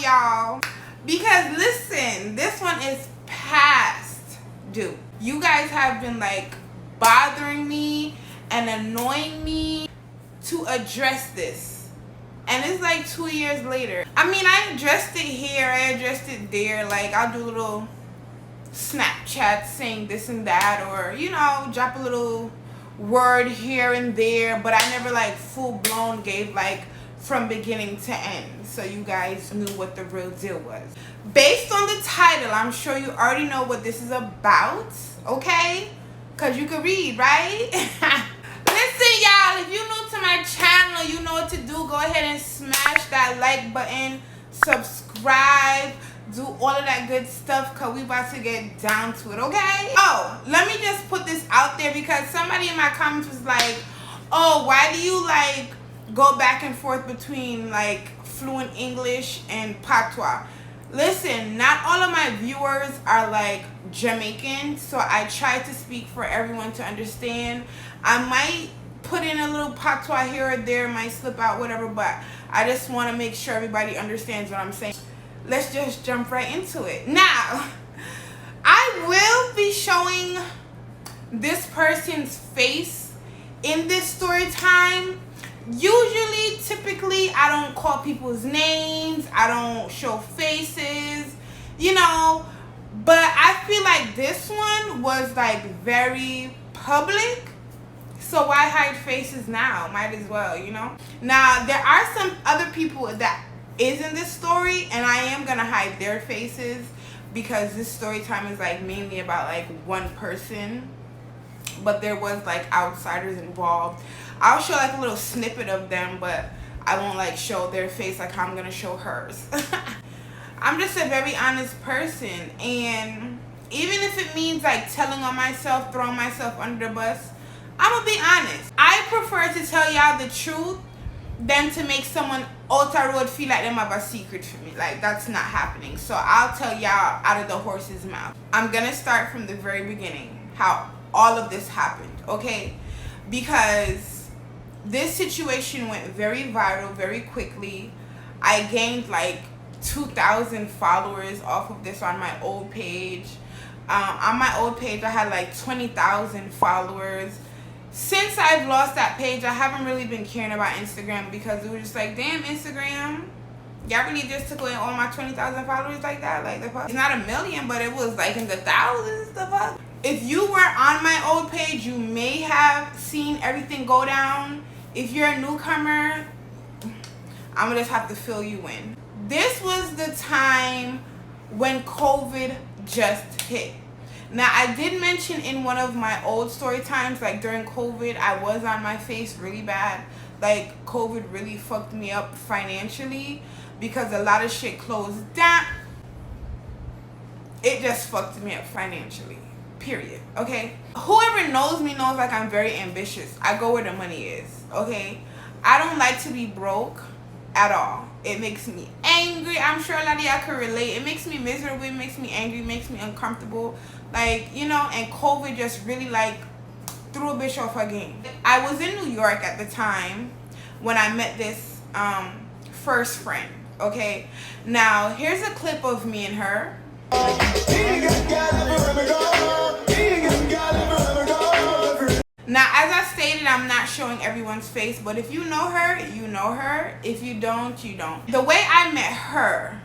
y'all, because listen, this one is past due. You guys have been like bothering me and annoying me to address this, and it's like 2 years later. I mean, I addressed it here, I addressed it there. Like, I'll do little Snapchat saying this and that, or you know, drop a little word here and there, but I never like full-blown gave like from beginning to end, so you guys knew what the real deal was. Based on the title, I'm sure you already know what this is about, okay? Because you can read, right? Listen, y'all, if you're new to my channel, you know what to do. Go ahead and smash that like button, subscribe, do all of that good stuff, because we about to get down to it, okay? Oh, let me just put this out there, because somebody in my comments was like, oh, why do you like go back and forth between like fluent English and patois? Listen, not all of my viewers are like Jamaican, so I try to speak for everyone to understand. I might put in a little patois here or there, might slip out, whatever, but I just want to make sure everybody understands what I'm saying. Let's just jump right into it. Now, I will be showing this person's face in this story time. Usually, typically, I don't call people's names, I don't show faces, you know, but I feel like this one was like very public, so why hide faces now? Might as well, you know. Now, there are some other people that is in this story, and I am gonna hide their faces because this story time is like mainly about like one person, but there was like outsiders involved. I'll show like a little snippet of them, but I won't like show their face like how I'm gonna show hers. I'm just a very honest person, and even if it means like telling on myself, throwing myself under the bus, I'm gonna be honest. I prefer to tell y'all the truth than to make someone out the road feel like them have a secret for me. Like, that's not happening. So I'll tell y'all out of the horse's mouth. I'm gonna start from the very beginning, how all of this happened, okay? Because this situation went very viral very quickly. I gained like 2,000 followers off of this on my old page. On my old page, I had like 20,000 followers. Since I've lost that page, I haven't really been caring about Instagram, because it was just like, damn, Instagram, y'all really just took away all my 20,000 followers like that? Like, the fuck? It's not a million, but it was like in the thousands. The fuck? If you were on my old page, you may have seen everything go down. If you're a newcomer, I'm gonna just have to fill you in. This was the time when COVID just hit. Now, I did mention in one of my old story times, like during COVID, I was on my face really bad. Like, COVID really fucked me up financially because a lot of shit closed down. It just fucked me up financially, period, okay? Whoever knows me knows like I'm very ambitious. I go where the money is, okay? I don't like to be broke at all. It makes me angry. I'm sure a lot of y'all can relate. It makes me miserable, it makes me angry, it makes me uncomfortable. Like, you know, and COVID just really like threw a bitch off her game. I was in New York at the time when I met this first friend, okay? Now, here's a clip of me and her. Now, as I stated, I'm not showing everyone's face, but if you know her, you know her. If you don't, you don't. The way I met her,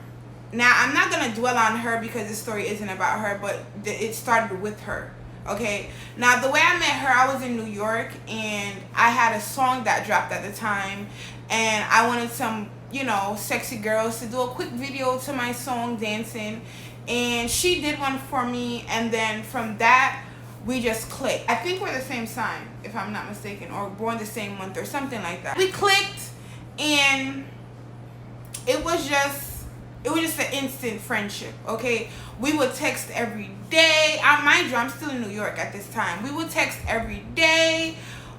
now I'm not going to dwell on her because this story isn't about her, but it started with her, okay? Now, the way I met her, I was in New York, and I had a song that dropped at the time, and I wanted some, you know, sexy girls to do a quick video to my song, dancing, and she did one for me, and then from that, we just clicked. I think we're the same sign, if I'm not mistaken, or born the same month or something like that. We clicked, and it was just an instant friendship, okay? We would text every day. Mind you, I'm still in New York at this time. We would text every day.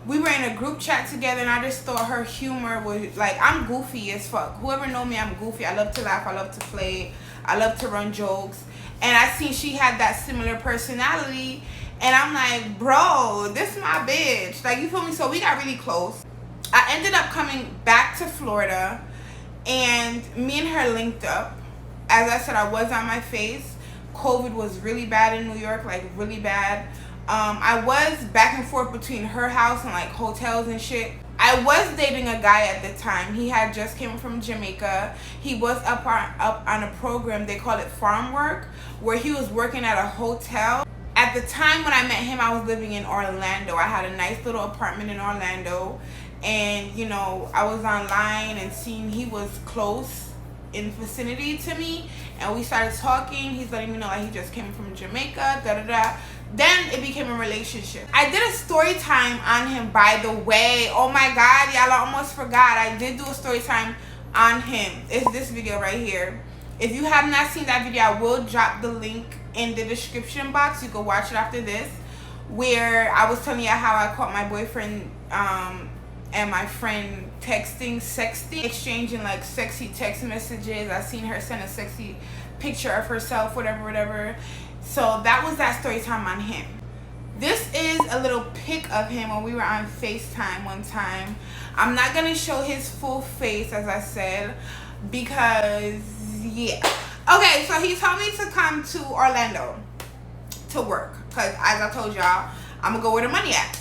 We were in a group chat together, and I just thought her humor was like, I'm goofy as fuck. Whoever know me, I'm goofy. I love to laugh, I love to play, I love to run jokes, and I seen she had that similar personality. And I'm like, bro, this is my bitch. Like, you feel me? So we got really close. I ended up coming back to Florida, and me and her linked up. as I said, I was on my face. COVID was really bad in New York, like really bad. I was back and forth between her house and like hotels and shit. I was dating a guy at the time. He had just came from Jamaica. He was up on a program, they call it farm work, where he was working at a hotel. At the time when I met him, I was living in Orlando. I had a nice little apartment in Orlando, and you know, I was online and seeing he was close in vicinity to me, and we started talking. He's letting me know like he just came from Jamaica, da da da. Then it became a relationship. I did a story time on him, by the way. Oh my god, y'all, I almost forgot. I did do a story time on him. It's this video right here. If you have not seen that video, I will drop the link in the description box. You can watch it after this, where I was telling you how I caught my boyfriend and my friend texting, sexting, exchanging like sexy text messages. I seen her send a sexy picture of herself, whatever. So that was that story time on him. This is a little pic of him when we were on FaceTime one time. I'm not gonna show his full face, as I said, because yeah. Okay, so he told me to come to Orlando to work, because as I told y'all, I'm gonna go where the money at,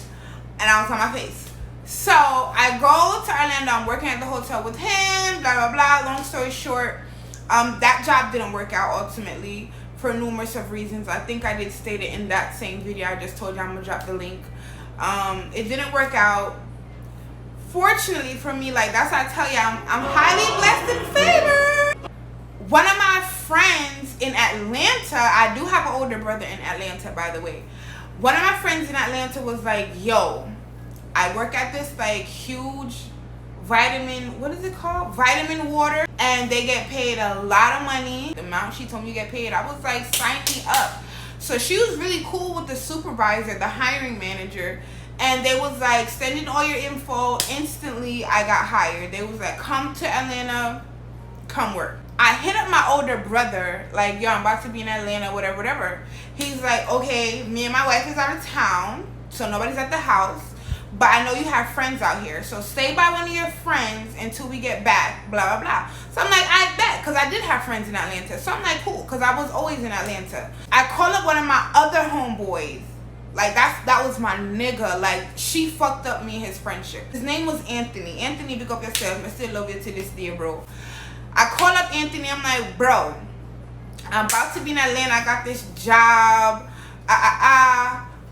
and I was on my face. So I go to Orlando. I'm working at the hotel with him, blah blah blah. Long story short, that job didn't work out ultimately for numerous of reasons. I think I did state it in that same video I just told you. I'm gonna drop the link. It didn't work out. Fortunately for me, like that's why I tell you, I'm highly blessed and favored. One of my friends in Atlanta, I do have an older brother in Atlanta, by the way. One of my friends in Atlanta was like, yo, I work at this like huge vitamin, what is it called? Vitamin water, and they get paid a lot of money. The amount she told me to get paid, I was like, sign me up. So she was really cool with the supervisor, the hiring manager, and they was like, send in all your info. Instantly I got hired. They was like, come to Atlanta, come work. I hit up my older brother, like, yo, I'm about to be in Atlanta, whatever. He's like, okay, me and my wife is out of town, so nobody's at the house, but I know you have friends out here, so stay by one of your friends until we get back, blah blah blah. So I'm like, I bet, because I did have friends in Atlanta. So I'm like, cool, because I was always in Atlanta. I call up one of my other homeboys, like that was my nigga. Like, she fucked up me and his friendship. His name was Anthony. Anthony, pick up yourself. I still love you to this day, bro. I call up Anthony. I'm like, bro, I'm about to be in Atlanta. I got this job.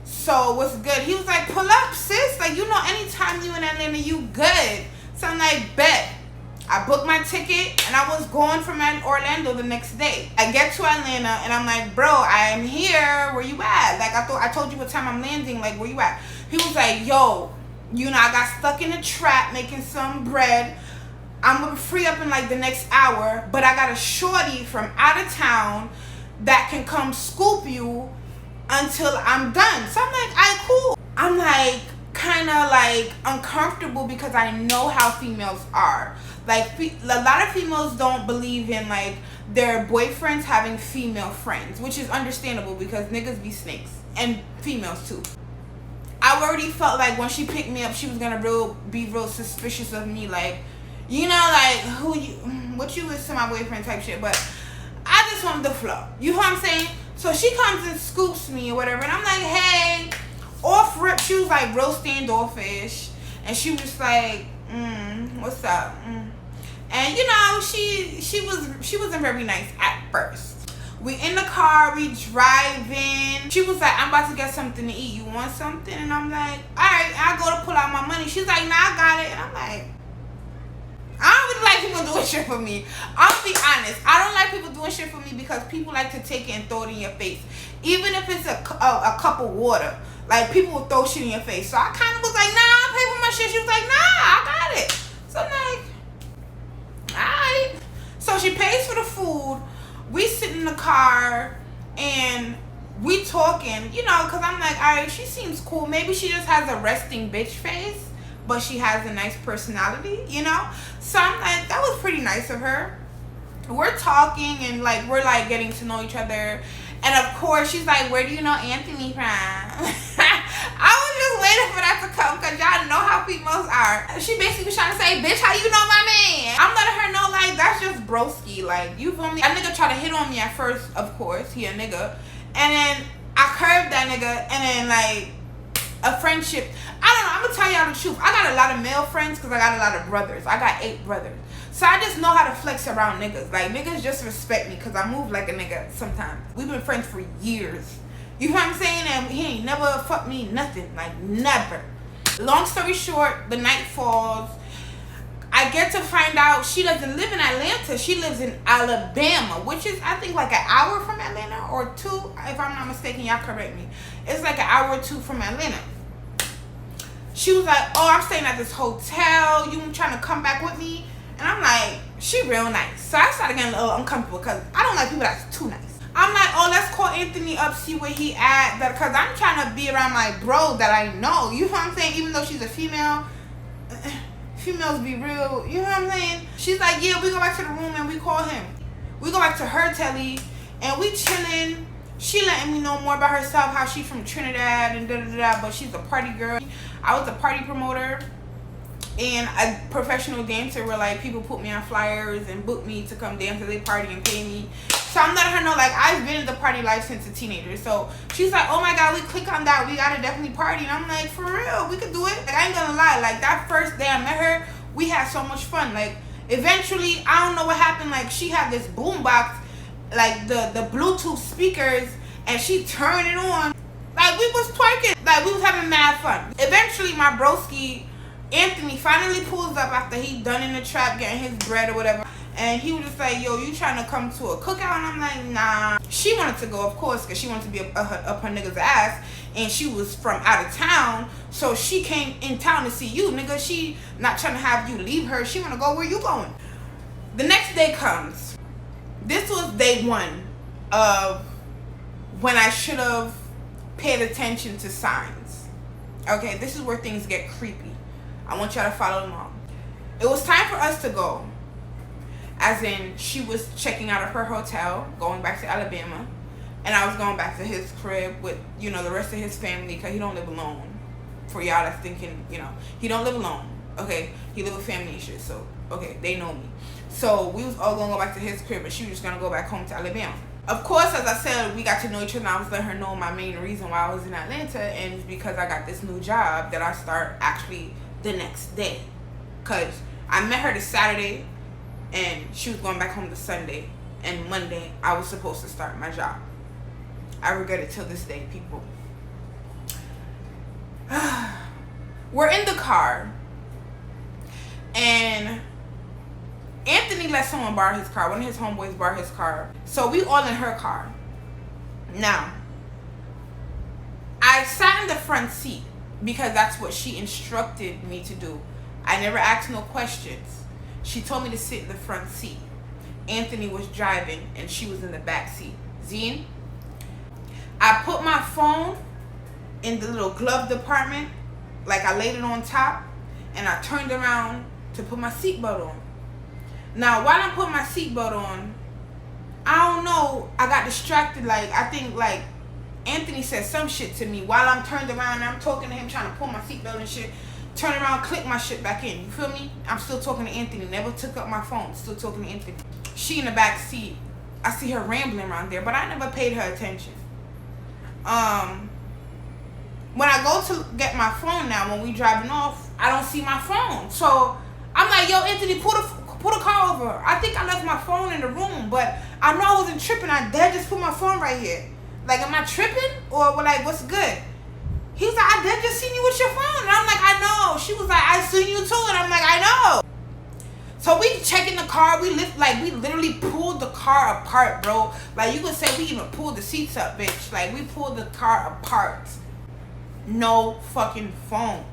So what's good? He was like, pull up, sis. Like, you know, anytime you in Atlanta, you good. So I'm like, bet. I booked my ticket and I was going from Orlando the next day. I get to Atlanta and I'm like, bro, I am here. Where you at? Like, I told you what time I'm landing. Like, where you at? He was like, yo, you know, I got stuck in a trap making some bread. I'm gonna free up in like the next hour, but I got a shorty from out of town that can come scoop you until I'm done. So I'm like, alright, cool. I'm like kind of like uncomfortable because I know how females are. Like, a lot of females don't believe in like their boyfriends having female friends, which is understandable because niggas be snakes, and females too. I already felt like when she picked me up, she was gonna be real suspicious of me, like, you know, like, what you is to my boyfriend type shit. But I just wanted the flow. You know what I'm saying? So she comes and scoops me or whatever, and I'm like, hey, off rip. She was like real standoffish, and she was like, what's up? And you know, she wasn't very nice at first. We in the car, we driving. She was like, I'm about to get something to eat. You want something? And I'm like, all right. I go to pull out my money. She's like, nah, I got it. And I'm like, I don't really like people doing shit for me. I'll be honest. I don't like people doing shit for me because people like to take it and throw it in your face. Even if it's a cup of water. Like, people will throw shit in your face. So I kind of was like, nah, I'll pay for my shit. She was like, nah, I got it. So I'm like, alright. So she pays for the food. We sit in the car and we talking, you know, because I'm like, alright, she seems cool. Maybe she just has a resting bitch face, but she has a nice personality, you know? So I'm like, that was pretty nice of her. We're talking and like, we're like getting to know each other. And of course, she's like, where do you know Anthony from? I was just waiting for that to come because y'all know how females are. She basically was trying to say, bitch, how you know my man? I'm letting her know, like, that's just broski, like, you feel me? That nigga tried to hit on me at first, of course, he a nigga, and then I curved that nigga, and then like a friendship. I don't know, I'm gonna tell y'all the truth. I got a lot of male friends because I got a lot of brothers. I got 8 brothers. So I just know how to flex around niggas. Like, niggas just respect me because I move like a nigga sometimes. We've been friends for years. You know what I'm saying? And he ain't never fucked me nothing. Like, never. Long story short, the night falls. I get to find out she doesn't live in Atlanta. She lives in Alabama, which is, I think, like an hour from Atlanta or 2. If I'm not mistaken, y'all correct me. It's like an hour or 2 from Atlanta. She was like, oh, I'm staying at this hotel. You trying to come back with me? And I'm like, she real nice. So I started getting a little uncomfortable because I don't like people that's too nice. I'm like, oh, let's call Anthony up, see where he at. Because I'm trying to be around my bro that I know. You know what I'm saying? Even though she's a female, females be real. You know what I'm saying? She's like, yeah, we go back to the room and we call him. We go back to her telly and we chilling. She letting me know more about herself, how she's from Trinidad and da-da-da-da, but she's a party girl. I was a party promoter and a professional dancer where, like, people put me on flyers and book me to come dance at their party and pay me. So I'm letting her know, like, I've been in the party life since a teenager. So she's like, oh my God, we click on that. We gotta definitely party. And I'm like, for real, we could do it. Like, I ain't gonna lie. Like, that first day I met her, we had so much fun. Like, eventually, I don't know what happened. Like, she had this boombox, like the Bluetooth speakers, and she turned it on. Like, we was twerking. Like, we was having mad fun. Eventually, my broski, Anthony, finally pulls up after he done in the trap getting his bread or whatever. And he was just like, yo, you trying to come to a cookout? And I'm like, nah. She wanted to go, of course, because she wanted to be up her nigga's ass. And she was from out of town. So she came in town to see you, nigga. She not trying to have you leave her. She want to go where you going. The next day comes. This was day 1 of when I should have paid attention to signs. Okay, this is where things get creepy. I want y'all to follow along. It was time for us to go. As in, she was checking out of her hotel, going back to Alabama. And I was going back to his crib with, you know, the rest of his family, because he don't live alone. For y'all that's thinking, you know, he don't live alone. Okay, he live with family and shit. So, okay, they know me. So, we was all going to go back to his crib, and she was just going to go back home to Alabama. Of course, as I said, we got to know each other, and I was letting her know my main reason why I was in Atlanta, and it's because I got this new job that I start actually the next day. Because I met her this Saturday, and she was going back home this Sunday, and Monday I was supposed to start my job. I regret it till this day, people. We're in the car, and Anthony let someone borrow his car. One of his homeboys borrowed his car. So we all in her car. Now, I sat in the front seat because that's what she instructed me to do. I never asked no questions. She told me to sit in the front seat. Anthony was driving and she was in the back seat. Zine? I put my phone in the little glove department, like I laid it on top, and I turned around to put my seatbelt on. Now, while I'm putting my seatbelt on, I don't know, I got distracted. Like, I think, like, Anthony said some shit to me while I'm turned around and I'm talking to him, trying to pull my seatbelt and shit. Turn around, click my shit back in. You feel me? I'm still talking to Anthony. Never took up my phone. Still talking to Anthony. She in the back seat. I see her rambling around there, but I never paid her attention. When I go to get my phone now, when we driving off, I don't see my phone. So I'm like, yo, Anthony, pull the car over. I think I left my phone in the room, but I know I wasn't tripping. I did just put my phone right here. Like, am I tripping? Or, like, what's good? He was like, I did just seen you with your phone. And I'm like, I know. She was like, I seen you too. And I'm like, I know. So we checking the car. We literally pulled the car apart, bro. Like, you could say we even pulled the seats up, bitch. Like, we pulled the car apart. No fucking phone.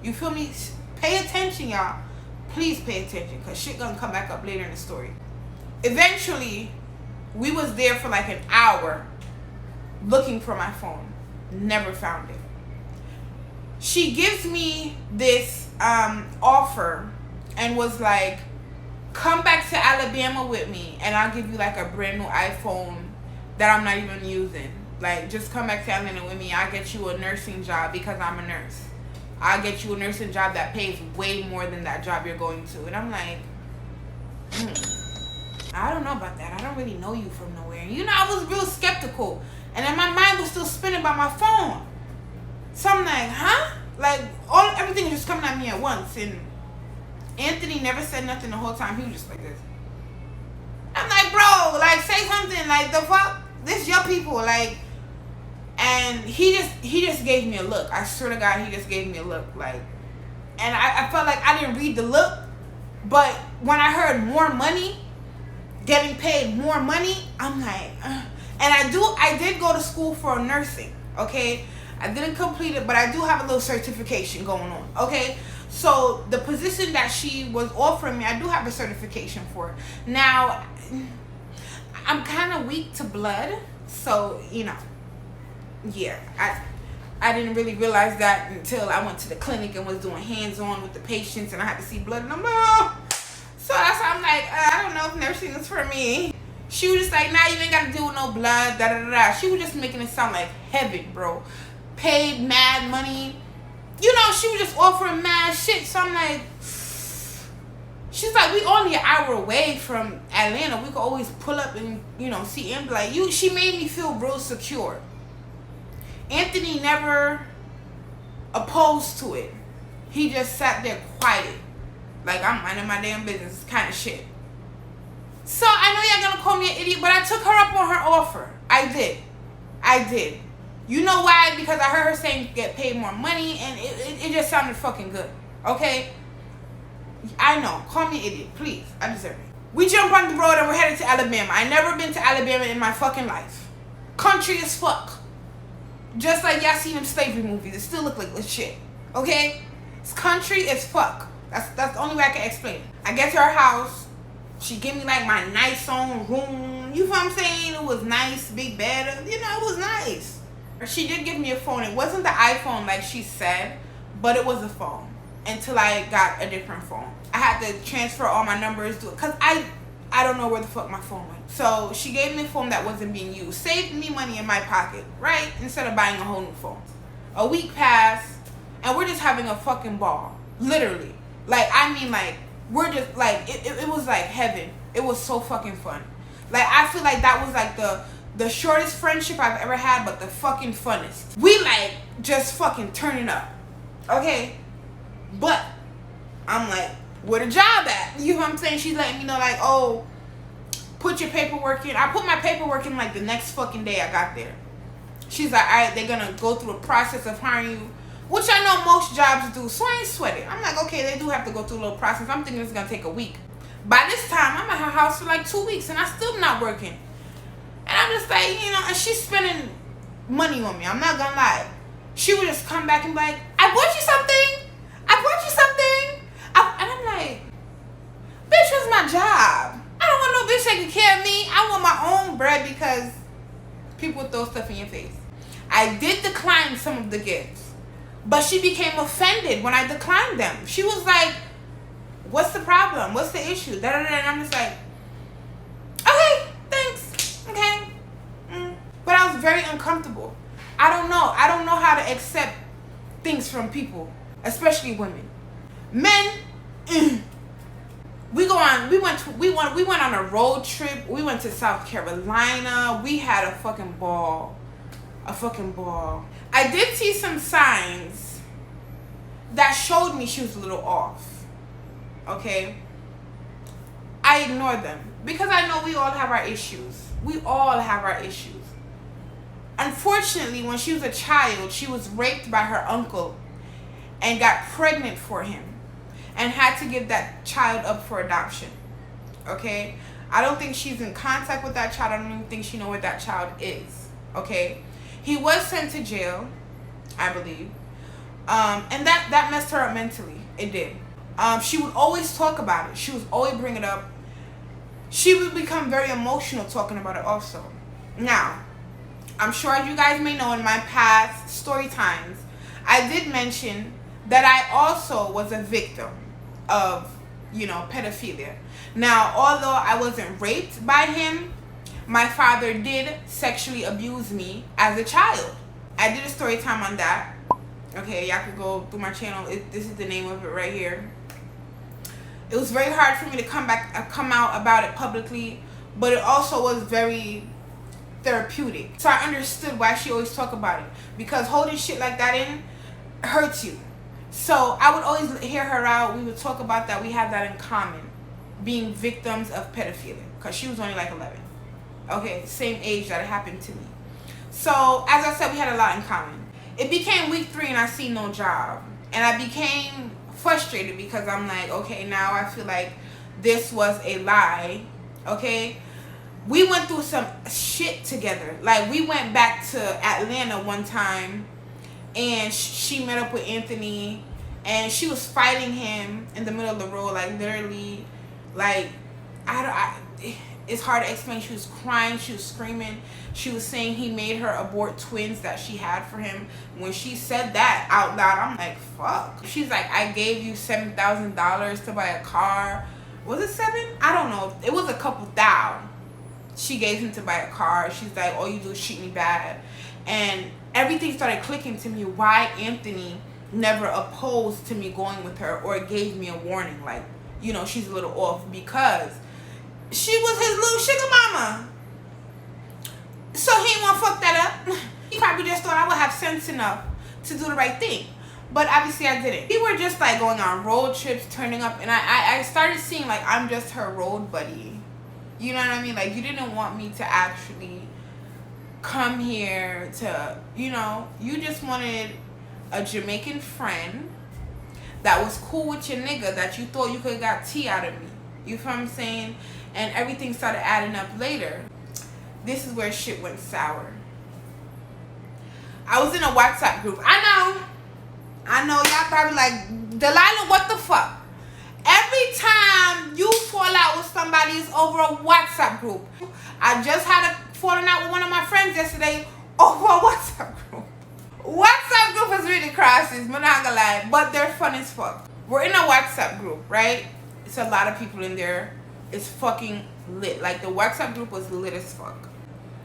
You feel me? Pay attention, y'all. Please pay attention, because shit gonna come back up later in the story. Eventually, we was there for like an hour looking for my phone. Never found it. She gives me this offer and was like, come back to Alabama with me and I'll give you like a brand new iPhone that I'm not even using. Like, just come back to Atlanta with me. I'll get you a nursing job because I'm a nurse. I'll get you a nursing job that pays way more than that job you're going to. And I'm like, know about that. I don't really know you from nowhere. You know, I was real skeptical. And then my mind was still spinning by my phone. So I'm like, huh? Like, everything was just coming at me at once. And Anthony never said nothing the whole time. He was just like this. I'm like, bro, like, say something. Like, the fuck? This your people. Like, and he just gave me a look. I swear to God, he just gave me a look. Like, and I felt like I didn't read the look. But when I heard more money, getting paid more money, I'm like, And I did go to school for nursing, okay? I didn't complete it, but I do have a little certification going on, okay? So the position that she was offering me, I do have a certification for. Now, I'm kind of weak to blood, so, you know, yeah, I didn't really realize that until I went to the clinic and was doing hands-on with the patients, and I had to see blood, and I'm like, oh. So that's why I'm like, I don't know if nursing is for me. She was just like, nah, you ain't got to deal with no blood, da-da-da-da. She was just making it sound like heaven, bro. Paid mad money. You know, she was just offering mad shit. So I'm like, she's like, we only an hour away from Atlanta. We could always pull up and, you know, see him. Like, she made me feel real secure. Anthony never opposed to it. He just sat there quiet. Like, I'm minding my damn business kind of shit. So, I know y'all gonna call me an idiot, but I took her up on her offer. I did. You know why? Because I heard her saying get paid more money, and it just sounded fucking good. Okay? I know. Call me an idiot, please. I deserve it. We jump on the road and we're headed to Alabama. I never been to Alabama in my fucking life. Country as fuck. Just like y'all seen them slavery movies. It still look like this shit. Okay? It's country as fuck. That's the only way I can explain it. I get to her house. She give me like my nice own room. You know what I'm saying? It was nice, big bed. You know, it was nice. She did give me a phone. It wasn't the iPhone like she said, but it was a phone. Until I got a different phone. I had to transfer all my numbers to it. Because I don't know where the fuck my phone went. So she gave me a phone that wasn't being used. Saved me money in my pocket, right? Instead of buying a whole new phone. A week passed, and we're just having a fucking ball. Literally. Like, I mean, like, we're just, like, it was like heaven. It was so fucking fun. Like, I feel like that was, like, the shortest friendship I've ever had, but the fucking funnest. We, like, just fucking turning up. Okay? But, I'm like, where the job at? You know what I'm saying? She's letting me know, like, oh, put your paperwork in. I put my paperwork in, like, the next fucking day I got there. She's like, all right, they're going to go through a process of hiring you. Which I know most jobs do, so I ain't sweating. I'm like, okay, they do have to go through a little process. I'm thinking it's going to take a week. By this time, I'm at her house for like 2 weeks, and I'm still not working. And I'm just like, you know, and she's spending money on me. I'm not going to lie. She would just come back and be like, I bought you something. I bought you something. And I'm like, bitch, what's my job? I don't want no bitch taking care of me. I want my own bread because people throw stuff in your face. I did decline some of the gifts. But she became offended when I declined them. She was like, what's the problem? What's the issue? Da, da, da. And I'm just like, okay, thanks. Okay. But I was very uncomfortable. I don't know. I don't know how to accept things from people, especially women. Men, we went on a road trip. We went to South Carolina. We had a fucking ball. I did see some signs that showed me she was a little off. Okay? I ignored them because I know we all have our issues. Unfortunately, when she was a child, she was raped by her uncle and got pregnant for him and had to give that child up for adoption. Okay? I don't think she's in contact with that child. I don't even think she knows where that child is. Okay? He was sent to jail, I believe. And that messed her up mentally. It did. She would always talk about it. She would always bring it up. She would become very emotional talking about it also. Now, I'm sure as you guys may know in my past story times, I did mention that I also was a victim of, you know, pedophilia. Now, although I wasn't raped by him, my father did sexually abuse me as a child. I did a story time on that. Okay, y'all could go through my channel. This is the name of it right here. It was very hard for me to come out about it publicly, but it also was very therapeutic. So I understood why she always talk about it, because holding shit like that in hurts you. So I would always hear her out. We would talk about that. We had that in common, being victims of pedophilia, because she was only like 11. Okay, same age that it happened to me. So as I said, we had a lot in common. It became week 3 and I see no job, and I became frustrated because I'm like, okay, now I feel like this was a lie. Okay, we went through some shit together. Like, we went back to Atlanta one time, and she met up with Anthony, and she was fighting him in the middle of the road, like literally, like it's hard to explain. She was crying, she was screaming, she was saying he made her abort twins that she had for him. When she said that out loud, I'm like, fuck. She's like, I gave you $7,000 to buy a car. Was it 7? I don't know. It was a couple thousand. She gave him to buy a car. She's like, all you do is treat me bad. And everything started clicking to me why Anthony never opposed to me going with her or gave me a warning, like, you know, she's a little off, because she was his little sugar mama. So he didn't want to fuck that up. He probably just thought I would have sense enough to do the right thing. But obviously I didn't. We were just like going on road trips, turning up, and I started seeing like I'm just her road buddy. You know what I mean? Like, you didn't want me to actually come here to, you know, you just wanted a Jamaican friend that was cool with your nigga, that you thought you could have got tea out of me. You feel what I'm saying? And everything started adding up later. This is where shit went sour. I was in a WhatsApp group. I know y'all probably like, Delilah, what the fuck? Every time you fall out with somebody, it's over a WhatsApp group. I just had a falling out with one of my friends yesterday over a WhatsApp group. WhatsApp group is really crashes, I'm not gonna lie, but they're fun as fuck. We're in a WhatsApp group, right? It's a lot of people in there. It's fucking lit. Like, the WhatsApp group was lit as fuck.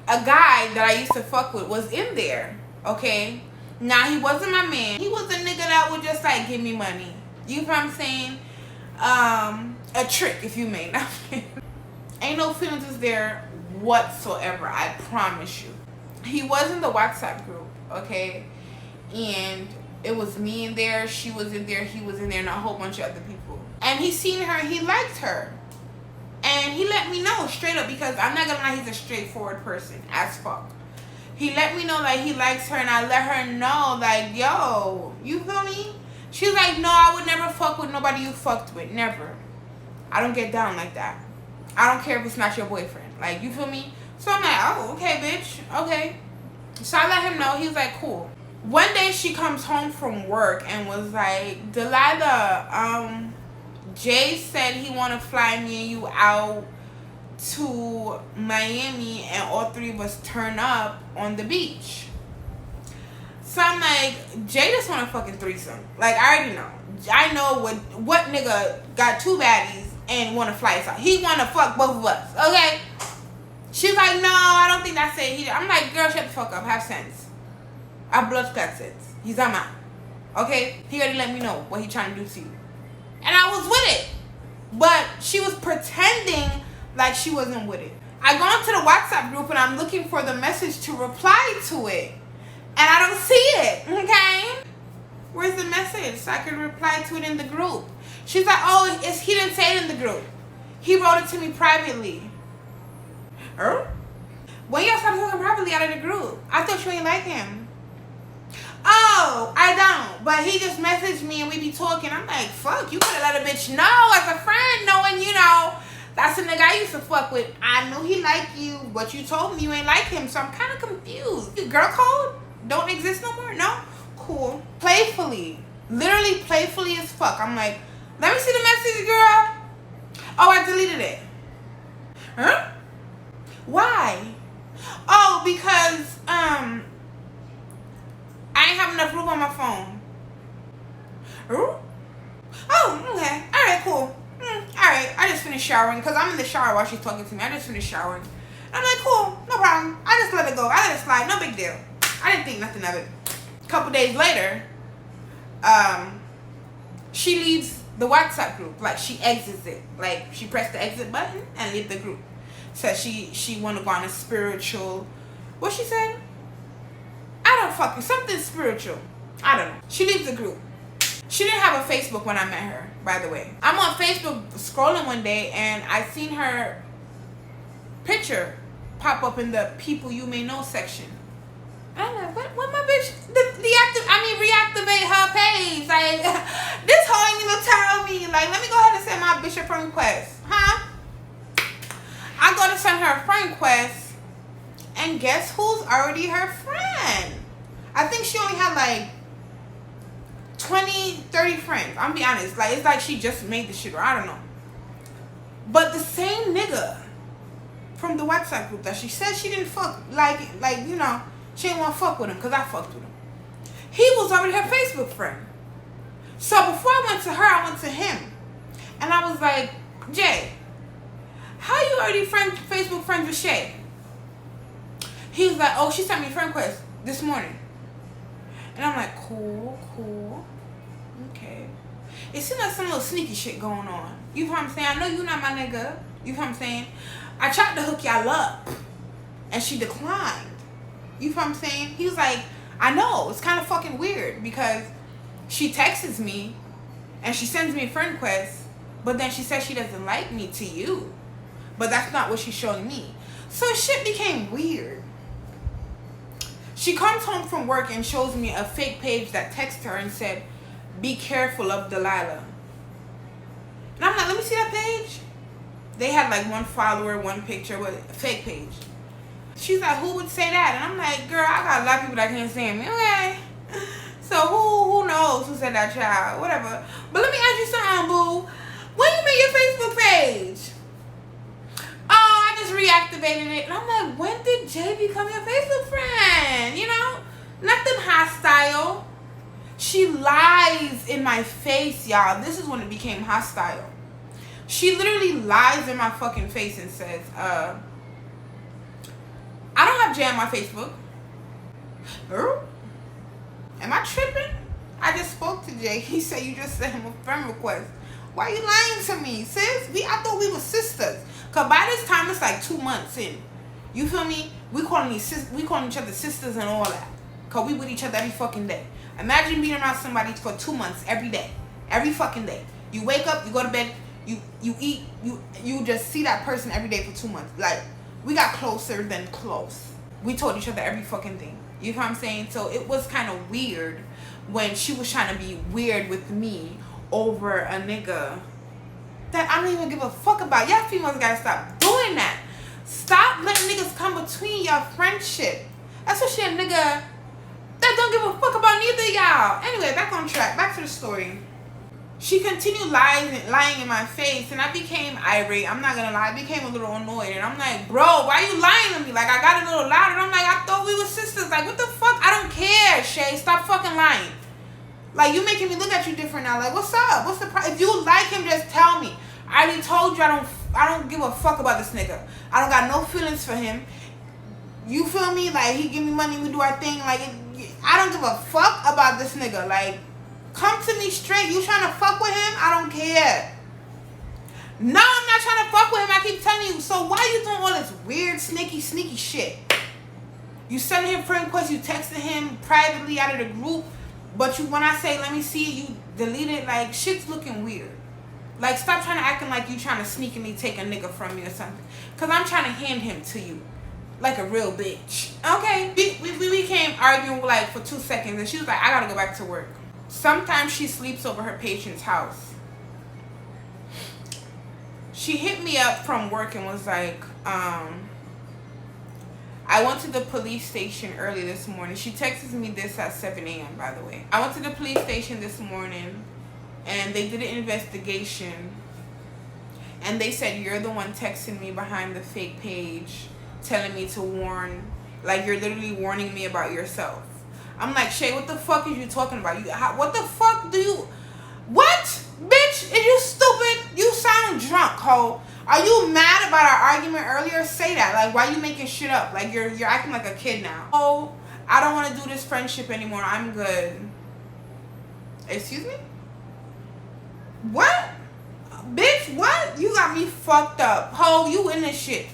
A guy that I used to fuck with was in there, okay? Now, he wasn't my man. He was a nigga that would just like give me money. You know what I'm saying? A trick, if you may. Ain't no feelings is there whatsoever, I promise you. He was in the WhatsApp group, okay? And it was me in there, she was in there, he was in there, and a whole bunch of other people. And he seen her, he liked her. And he let me know straight up, because I'm not gonna lie, he's a straightforward person as fuck. He let me know like he likes her, and I let her know like, yo, you feel me? She's like, no, I would never fuck with nobody you fucked with, never. I don't get down like that. I don't care if it's not your boyfriend. Like, you feel me? So I'm like, oh, okay, bitch, okay. So I let him know. He was like, cool. One day she comes home from work and was like, Delilah, Jay said he want to fly me and you out to Miami and all 3 of us turn up on the beach. So I'm like, Jay just want a fucking threesome. Like, I already know. I know what nigga got 2 baddies and want to fly us out. He want to fuck both of us, okay? She's like, no, I don't think that's it. I'm like, girl, shut the fuck up. Have sense. I have blood clot sense. He's on mine. Okay? He already let me know what he trying to do to you. And I was with it. But she was pretending like she wasn't with it. I go into the WhatsApp group and I'm looking for the message to reply to it. And I don't see it. Okay? Where's the message so I can reply to it in the group? She's like, oh, he didn't say it in the group. He wrote it to me privately. When y'all started talking privately out of the group? I thought you ain't like him. Oh, I don't. But he just messaged me and we be talking. I'm like, fuck, you could have let a bitch know as a friend, knowing, you know, that's the nigga I used to fuck with. I knew he liked you, but you told me you ain't like him, so I'm kind of confused. Your girl code don't exist no more? No? Cool. Playfully. Literally playfully as fuck. I'm like, let me see the message, girl. Oh, I deleted it. Huh? Why? Oh, because I ain't have enough room on my phone. Oh, okay. Alright, cool. Alright, I just finished showering because I'm in the shower while she's talking to me. I just finished showering. I'm like, cool, no problem. I just let it go. I let it slide. No big deal. I didn't think nothing of it. A couple days later, she leaves the WhatsApp group. Like, she exits it. Like, she pressed the exit button and leave the group. Said she want to go on a spiritual. What she said? I don't fucking something spiritual. I don't know. She leaves the group. She didn't have a Facebook when I met her, by the way. I'm on Facebook scrolling one day and I seen her picture pop up in the people you may know section. I'm like, what my bitch reactivate her page? Like, this hoe ain't even tell me. Like, let me go ahead and send my bitch a friend request. Huh? I go to send her a friend request, and guess who's already her friend? I think she only had like 20, 30 friends. I'm be honest. Like, it's like she just made the shit, or I don't know. But the same nigga from the WhatsApp group that she said she didn't fuck, like you know, she didn't want to fuck with him because I fucked with him. He was already her Facebook friend. So before I went to her, I went to him. And I was like, Jay, how you already Facebook friends with Shay? He was like, oh, she sent me a friend request this morning. And I'm like, cool. Okay. It seems like some little sneaky shit going on. You know what I'm saying? I know you're not my nigga. You know what I'm saying? I tried to hook y'all up. And she declined. You know what I'm saying? He was like, I know. It's kind of fucking weird because she texts me and she sends me a friend request, but then she says she doesn't like me to you. But that's not what she's showing me. So shit became weird. She comes home from work and shows me a fake page that texted her and said, be careful of Delilah. And I'm like, let me see that page. They had like one follower, one picture, with a fake page. She's like, who would say that? And I'm like, girl, I got a lot of people that can't stand me. Okay. So who knows who said that, child? Whatever. But let me ask you something, boo. When you made your Facebook page? Oh, I just reactivated it. And I'm like, when did Jay become your Facebook friend? You know? Nothing hostile. She lies in my face, y'all. This is when it became hostile. She literally lies in my fucking face and says, I don't have Jay on my Facebook. Am I tripping? I just spoke to Jay. He said you just sent him a friend request. Why are you lying to me, sis? I thought we were sisters. Cause by this time it's like 2 months in. You feel me? We calling each other sisters and all that. Cause we with each other every fucking day. Imagine being around somebody for 2 months every day. Every fucking day. You wake up, you go to bed, you eat, you just see that person every day for 2 months. Like, we got closer than close. We told each other every fucking thing. You know what I'm saying? So it was kind of weird when she was trying to be weird with me over a nigga that I don't even give a fuck about. Y'all females gotta stop doing that. Stop letting niggas come between your friendship. Especially a nigga that don't give a fuck about neither of y'all. Anyway, back on track. Back to the story. She continued lying in my face, and I became irate. I'm not gonna lie, I became a little annoyed, and I'm like, bro, why are you lying to me? Like, I got a little louder. I'm like, I thought we were sisters. Like, what the fuck? I don't care, Shay. Stop fucking lying. Like, you making me look at you different now. Like, what's up? What's the problem? If you like him, just tell me. I already told you I don't give a fuck about this nigga. I don't got no feelings for him. You feel me? Like, he give me money, we do our thing. Like, I don't give a fuck about this nigga. Like, come to me straight. You trying to fuck with him? I don't care. No, I'm not trying to fuck with him. I keep telling you. So why you doing all this weird, sneaky shit? You sending him friend requests. You texting him privately out of the group. But when I say, let me see it, you delete it. Like, shit's looking weird. Like, stop trying to acting like you trying to sneakily take a nigga from me or something. Because I'm trying to hand him to you. Like a real bitch. Okay? We became arguing like for 2 seconds. And she was like, I gotta go back to work. Sometimes she sleeps over her patient's house. She hit me up from work and was like, I went to the police station early this morning. She texted me this at 7 a.m. by the way. I went to the police station this morning and they did an investigation. And they said, you're the one texting me behind the fake page, telling me to warn, like you're literally warning me about yourself. I'm like, Shay, what the fuck is you talking about? What the fuck do you... What? Bitch, are you stupid? You sound drunk, ho. Are you mad about our argument earlier? Say that. Like, why you making shit up? Like, you're acting like a kid now. Oh, I don't want to do this friendship anymore. I'm good. Excuse me? What? Bitch, what? You got me fucked up. Ho, you in this shit.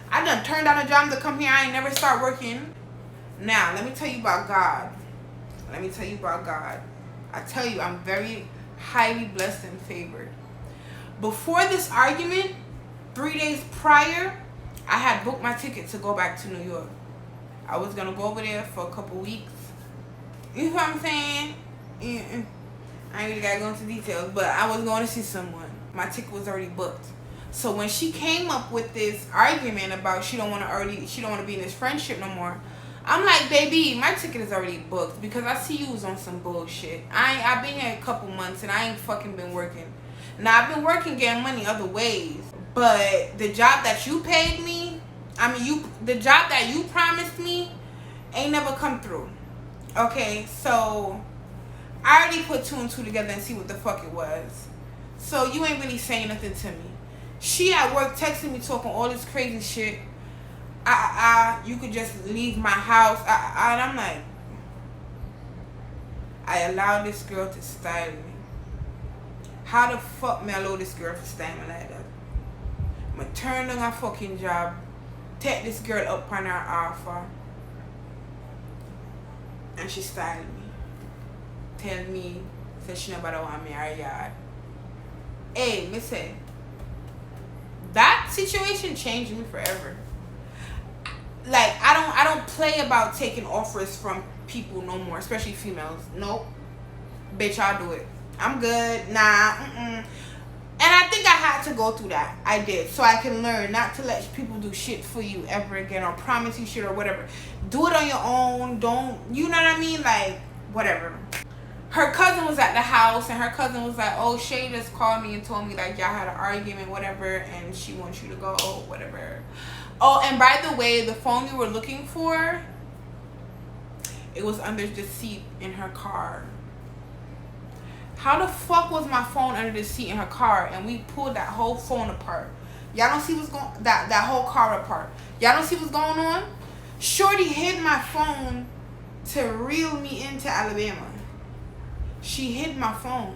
I done turned down a job to come here. I ain't never start working. Now, let me tell you about God. Let me tell you about God. I tell you, I'm very highly blessed and favored. Before this argument, 3 days prior, I had booked my ticket to go back to New York. I was going to go over there for a couple weeks. You know what I'm saying? I ain't really got to go into details, but I was going to see someone. My ticket was already booked. So when she came up with this argument about she don't want to be in this friendship no more, I'm like, baby, my ticket is already booked because I see you was on some bullshit. I've been here a couple months and I ain't fucking been working. Now I've been working, getting money other ways, but the job that you paid me, the job that you promised me, ain't never come through. Okay, so I already put 2 and 2 together and see what the fuck it was. So you ain't really saying nothing to me. She at work texting me talking all this crazy shit. You could just leave my house. And I'm like, I allowed this girl to style me. How the fuck me allow this girl to style me like that? I'm gonna turn down a fucking job, take this girl up on her offer, and she styled me. Tell me, say she nobody want me her yard. Hey, me say, that situation changed me forever. Like, I don't play about taking offers from people no more, especially females. Nope. Bitch, I'll do it. I'm good. Nah. And I think I had to go through that. I did. So I can learn not to let people do shit for you ever again or promise you shit or whatever. Do it on your own. Don't, you know what I mean? Like, whatever. Her cousin was at the house and her cousin was like, oh, Shay just called me and told me like y'all had an argument, whatever, and she wants you to go, whatever. Oh, and by the way, the phone we were looking for, it was under the seat in her car. How the fuck was my phone under the seat in her car and we pulled that whole phone apart? Y'all don't see what's going that whole car apart. Y'all don't see what's going on? Shorty hid my phone to reel me into Alabama. She hid my phone.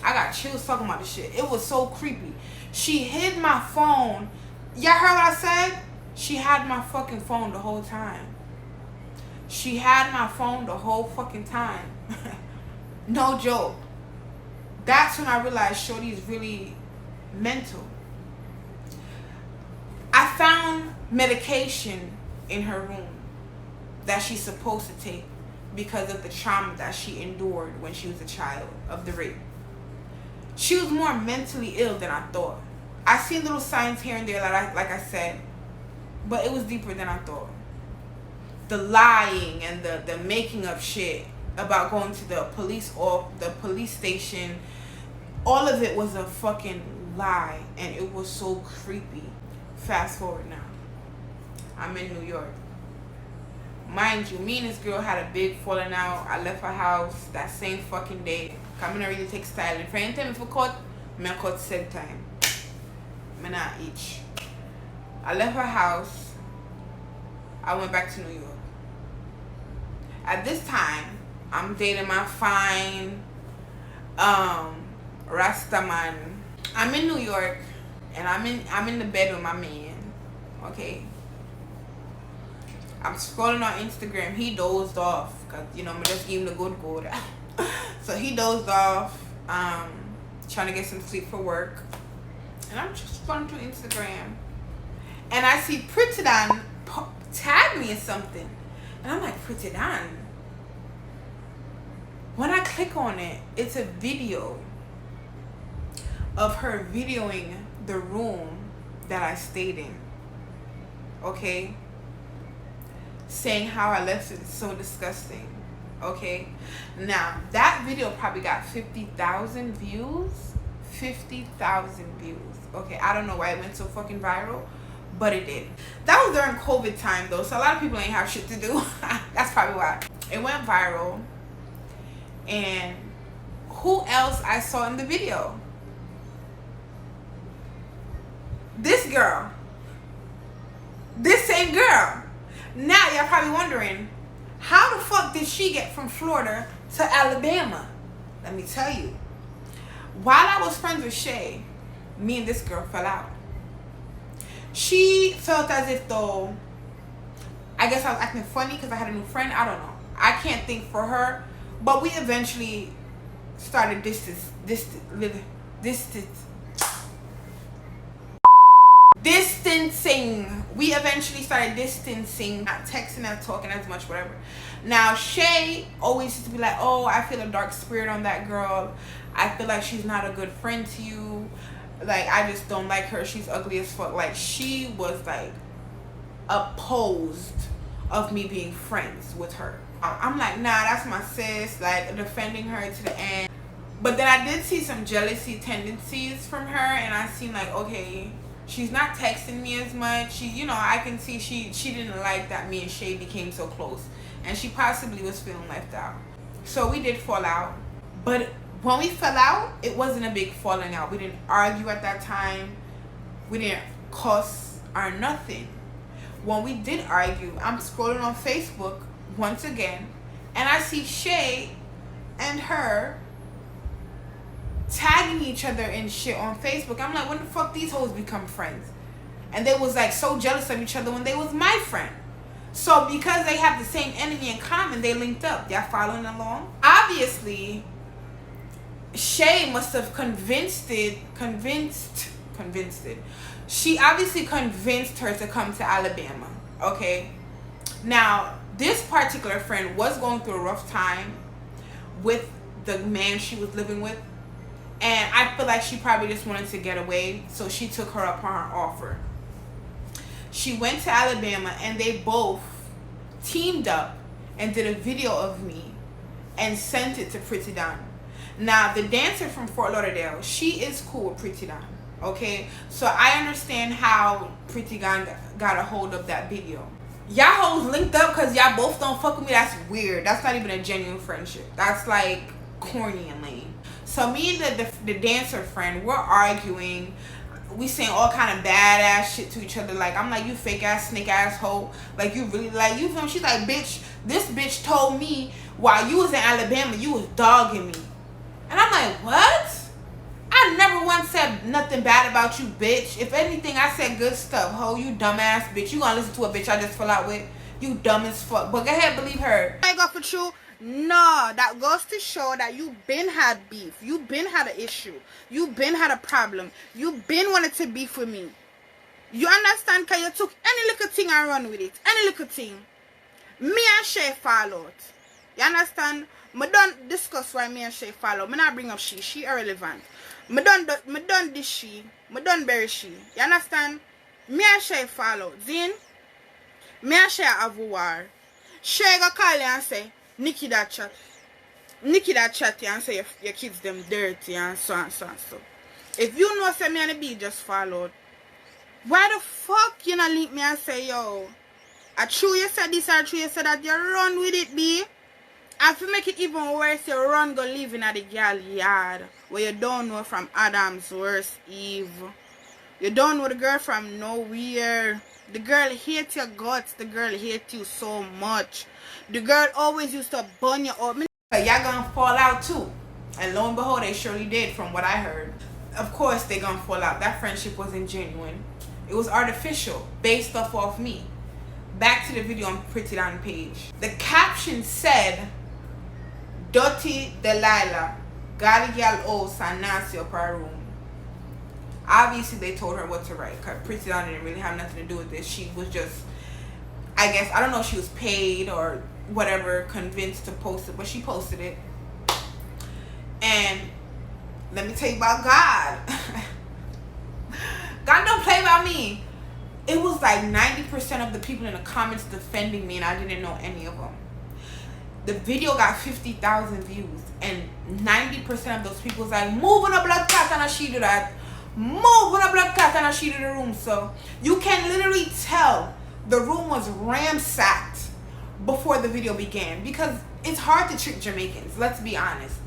I got chills talking about this shit. It was so creepy. She hid my phone. Y'all heard what I said? She had my fucking phone the whole time. She had my phone the whole fucking time. No joke. That's when I realized Shorty is really mental. I found medication in her room that she's supposed to take because of the trauma that she endured when she was a child of the rape. She was more mentally ill than I thought. I seen little signs here and there, like I said, but it was deeper than I thought. The lying and the making up shit about going to the police station, all of it was a fucking lie, and it was so creepy. Fast forward now, I'm in New York. Mind you, me and this girl had a big falling out. I left her house that same fucking day. I'm gonna really take styling. For anything if I cut, I cut same time. I'm not each. I left her house. I went back to New York. At this time, I'm dating my fine Rasta man. I'm in New York and I'm in the bed with my man. Okay. I'm scrolling on Instagram. He dozed off because, you know, I'm just giving him the good. So he dozed off, trying to get some sleep for work. And I'm just scrolling through Instagram. And I see Pretti tag me in something. And I'm like, Pretti. When I click on it, it's a video of her videoing the room that I stayed in. Okay? Saying how I left it so disgusting. Okay? Now, that video probably got 50,000 views. 50,000 views. Okay? I don't know why it went so fucking viral, but it did. That was during COVID time, though, so a lot of people ain't have shit to do. That's probably why. It went viral. And who else I saw in the video? This girl. This same girl. Now y'all probably wondering, how the fuck did she get from Florida to Alabama? Let me tell you. While I was friends with Shay, me and this girl fell out. She felt as if though, I guess I was acting funny because I had a new friend. I don't know. I can't think for her. But we eventually started distancing. We eventually started distancing, not texting, not talking as much, whatever. Now, Shay always used to be like, oh, I feel a dark spirit on that girl. I feel like she's not a good friend to you. Like, I just don't like her. She's ugly as fuck. Like, she was, like, opposed of me being friends with her. I'm like, nah, that's my sis. Like, defending her to the end. But then I did see some jealousy tendencies from her. And I seen, like, okay, she's not texting me as much. She, you know, I can see she didn't like that me and Shay became so close. And she possibly was feeling left out. So we did fall out. But when we fell out, it wasn't a big falling out. We didn't argue at that time. We didn't cuss or nothing. When we did argue, I'm scrolling on Facebook once again, and I see Shay and her tagging each other and shit on Facebook. I'm like, when the fuck these hoes become friends? And they was like so jealous of each other when they was my friend. So because they have the same enemy in common, they linked up. Y'all following along? Obviously, Shay must have convinced it. She obviously convinced her to come to Alabama. Okay. Now, this particular friend was going through a rough time with the man she was living with. And I feel like she probably just wanted to get away. So she took her up on her offer. She went to Alabama and they both teamed up and did a video of me and sent it to Pretti. Now, the dancer from Fort Lauderdale, she is cool with Pretti. Okay? So I understand how Pretti got a hold of that video. Y'all hoes linked up because y'all both don't fuck with me. That's weird. That's not even a genuine friendship. That's like corny and lame. So me and the dancer friend, we're arguing. We saying all kind of badass shit to each other. Like, I'm like, you fake ass snake ass hoe. Like, you really, like, you feel me? She's like, bitch, this bitch told me while you was in Alabama, you was dogging me. And I'm like, what? I never once said nothing bad about you, bitch. If anything, I said good stuff. Ho, you dumbass bitch. You gonna listen to a bitch I just fell out with? You dumb as fuck. But go ahead, believe her. I got for you. No, that goes to show that you been had beef. You been had an issue. You been had a problem. You been wanted to beef with me. You understand? Cause you took any little thing and run with it. Any little thing. Me and Shay fall out. You understand? Me don't discuss why me and Shay fall out. Me not bring up she. She irrelevant. Me done this she. Me done bury she. You understand? Me and Shay fall out. Then, me and Shay have a war. Shay go call you and say, Nikki that chat and say your kids them dirty and so and so and so. If you know say me and the B just fall out, why the fuck you not link me and say, yo, I true you said this or true you said that, you run with it, B? And to make it even worse, you run go live in the girl yard where you don't know from Adam's worst Eve. You don't know the girl from nowhere. The girl hates your guts. The girl hates you so much. The girl always used to burn you up. Y'all gonna fall out too. And lo and behold, they surely did from what I heard. Of course they gonna fall out. That friendship wasn't genuine. It was artificial, based off me. Back to the video on Pretti page. The caption said, Dirty Delilah, got a girl old sanasi up her room. Obviously they told her what to write because Pretti didn't really have nothing to do with this. She was just, I guess, I don't know if she was paid or whatever, convinced to post it, but she posted it. And let me tell you about God. God don't play about me. It was like 90% of the people in the comments defending me and I didn't know any of them. The video got 50,000 views and 90% of those people was like, move on a blood cat and she do that. Move on a blood cat and she do the room. So you can literally tell the room was ransacked before the video began because it's hard to trick Jamaicans, let's be honest.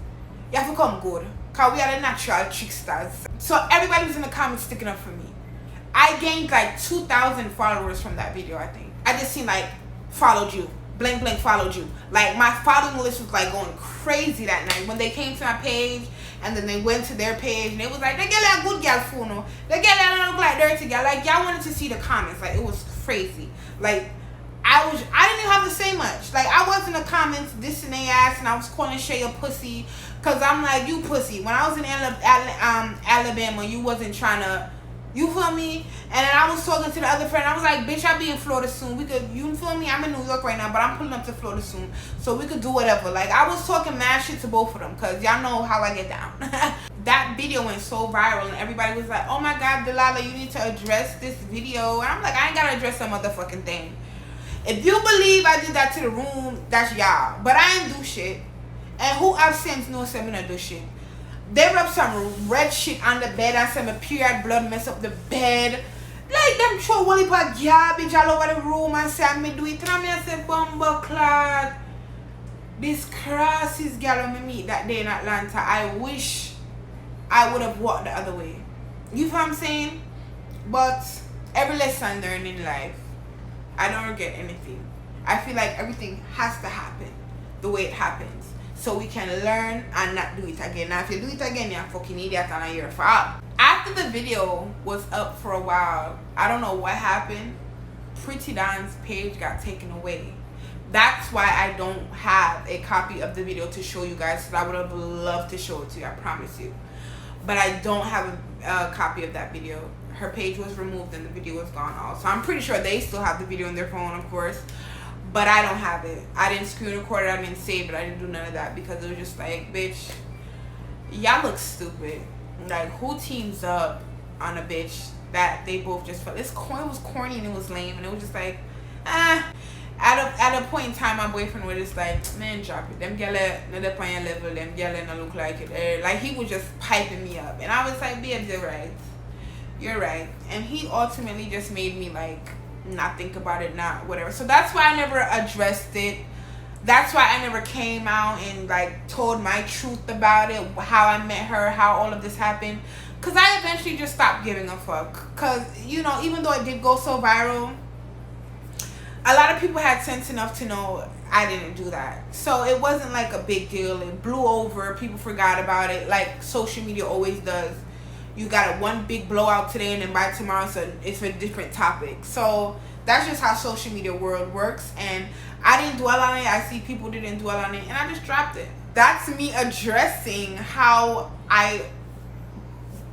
You have to come good because we are the natural tricksters. So everybody was in the comments sticking up for me. I gained like 2,000 followers from that video, I think. I just seen like, followed you. Blank blank followed you. Like my following list was like going crazy that night when they came to my page And then they went to their page and it was like, they get a good girl phone. They get a look like dirty girl. Like, y'all wanted to see the comments. Like, it was crazy. Like, I didn't even have to say much. Like, I was in the comments dissing their ass and I was calling Shay a pussy. Because I'm like, you pussy. When I was in Alabama, you wasn't trying to, you feel me? And then I was talking to the other friend. I was like, bitch, I'll be in Florida soon. We could, you feel me? I'm in New York right now, but I'm pulling up to Florida soon. So we could do whatever. Like, I was talking mad shit to both of them. Because y'all know how I get down. That video went so viral. And everybody was like, oh my God, Delilah, you need to address this video. And I'm like, I ain't got to address that motherfucking thing. If you believe I did that to the room, that's y'all. But I ain't do shit. And who I've seen knows I'm gonna do shit. They rub some red shit on the bed and some period blood mess up the bed. Like them throw one heap of garbage all over the room and say me do it. And I say bumbo clot. This crosses girl when me meet that day in Atlanta. I wish I would have walked the other way. You feel what I'm saying? But every lesson learned in life, I don't regret anything. I feel like everything has to happen the way it happens. So we can learn and not do it again. Now if you do it again, you're a fucking idiot and you're fault. After the video was up for a while, I don't know what happened. Pretti Don's page got taken away. That's why I don't have a copy of the video to show you guys. Because I would have loved to show it to you, I promise you. But I don't have a copy of that video. Her page was removed and the video was gone also. I'm pretty sure they still have the video on their phone, of course. But I don't have it. I didn't screen record it. I didn't save it. I didn't do none of that because it was just like, bitch, y'all look stupid. Like, who teams up on a bitch that they both just felt? It was corny and it was lame. And it was just like, At a point in time, my boyfriend was just like, man, drop it. Them gyal not up on your level. Them gyal not look like it. Like, he was just piping me up. And I was like, babe, you're right. You're right. And he ultimately just made me, like, not think about it, not whatever. So that's why I never addressed it. That's why I never came out and like told my truth about it, how I met her, how all of this happened. Because I eventually just stopped giving a fuck. Because, you know, even though it did go so viral, a lot of people had sense enough to know I didn't do that. So it wasn't like a big deal. It blew over. People forgot about it like social media always does. You got one big blowout today and then by tomorrow it's a different topic. So that's just how social media world works. And I didn't dwell on it. I see people didn't dwell on it and I just dropped it. That's me addressing how I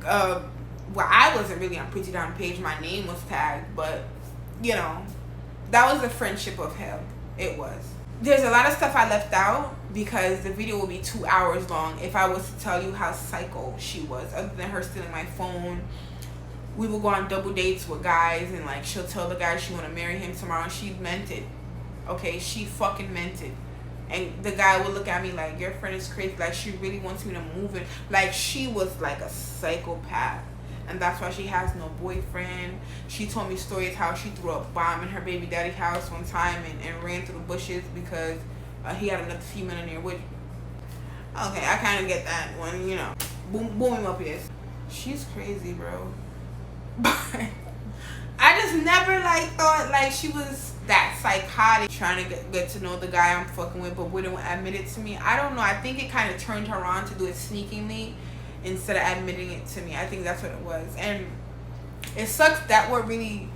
wasn't really on Pretti Don page. My name was tagged, but you know, that was a friendship of hell. It was. There's a lot of stuff I left out because the video will be 2 hours long if I was to tell you how psycho she was. Other than her stealing my phone, we would go on double dates with guys and like she'll tell the guy she want to marry him tomorrow and she meant it. Okay, she fucking meant it. And the guy would look at me like, your friend is crazy. Like, she really wants me to move it. Like, she was like a psychopath. And that's why she has no boyfriend. She told me stories how she threw a bomb in her baby daddy's house one time and ran through the bushes because he had another female in there with. Okay, I kind of get that one, you know. Boom him up, yes. She's crazy, bro. But I just never like thought like she was that psychotic, trying to get to know the guy I'm fucking with, but wouldn't admit it to me. I don't know. I think it kind of turned her on to do it sneakingly instead of admitting it to me. I think that's what it was. And it sucks that what really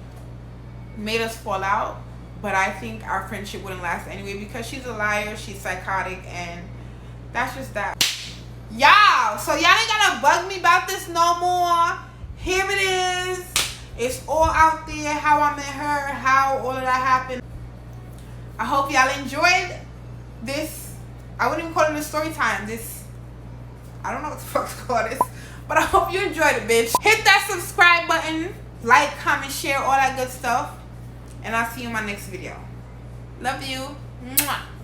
made us fall out, but I think our friendship wouldn't last anyway because she's a liar, she's psychotic, and that's just that. Y'all, so y'all ain't gotta bug me about this no more. Here it is. It's all out there, how I met her, how all of that happened. I hope y'all enjoyed this. I wouldn't even call it a story time. I don't know what the fuck to call this, but I hope you enjoyed it, bitch. Hit that subscribe button, like, comment, share, all that good stuff, and I'll see you in my next video. Love you. Mwah.